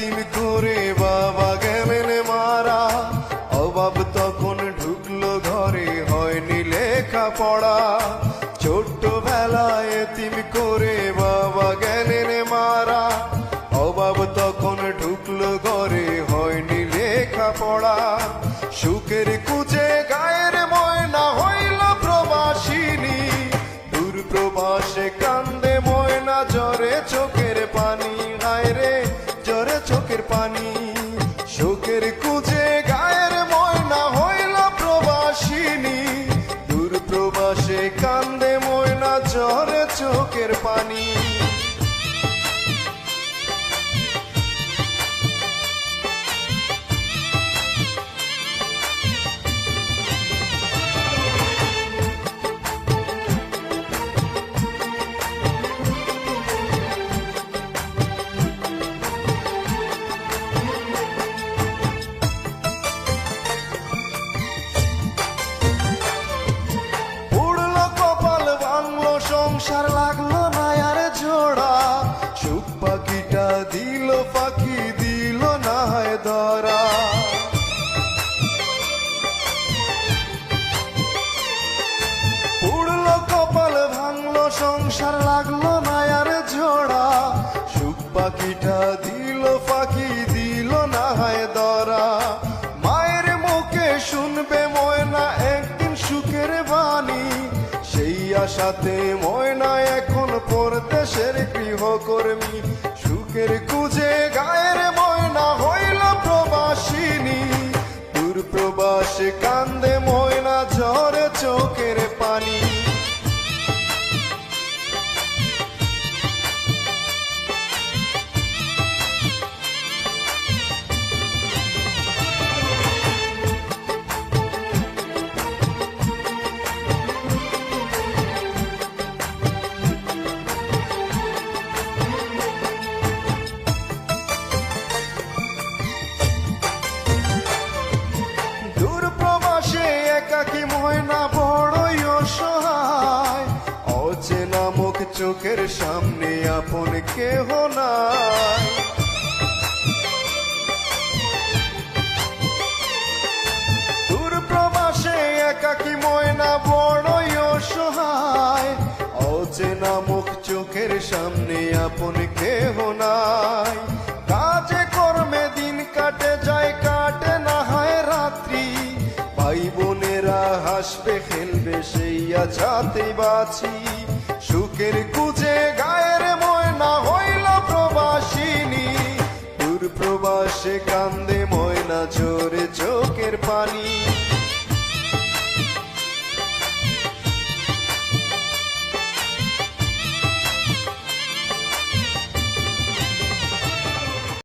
এতিম করে বাবা গেলেন মারা, অভাব তখন ঢুকলো ঘরে, হয়নি লেখা পড়া। ছোট্টবেলায় এতিম করে বাবা গেলেন মারা, অভাব তখন ঢুকলো ঘরে, হয়নি লেখা পড়া। সুখের কুজে গায়ের ময়না হইল প্রবাসিনী, দূর প্রবাসে কান্দে ময়না, জ্বরে চোখের পানি, হায় রে জ্বরে চোখের পানি। সুখের কুজে গায়ের ময়না হইল প্রবাসিনী, দূর প্রবাসে কান্দে ময়না, জ্বরে চোখের পানি। সংসার লাগলো না আর জোড়া, সুখ পাখিটা দিল পাখি, দিল না হয় ধরা। উড়লো কপাল ভাঙলো সংসার লাগলো না আর জোড়া, সুখ পাখিটা দিল পাখি, দিল না হয় ধরা। মায়ের মুখে শুনবে ময়না একদিন সুখের বাণী, সেই আশাতে ময়না এখন পরদেশের গৃহকর্মী। সুখের কুজে গায়ের ময়না হইল প্রবাসিনী, দূর প্রবাসে কান্দে ময়না, ঝরে চোখের পানি। একাকী ময়না বড়ই অসহায়, অচেনা মুখ চোখের সামনে আপন কেহ নাই। দূর প্রবাসে একাকী ময়না বড়ই অসহায়, অচেনা মুখ চোখের সামনে আপন কেহ নাই। কাজে কর্মে দিন কাটে যায়, কাটে না হয় রাত্রি, ভাই বোনেরা হাসবে খেলবে সেই আছাতেই বাঁচি। সুখের কুজে গায়ের ময়না হইল প্রবাসিনী, দূর প্রবাসে কান্দে ময়না, ঝরে চোখের পানি।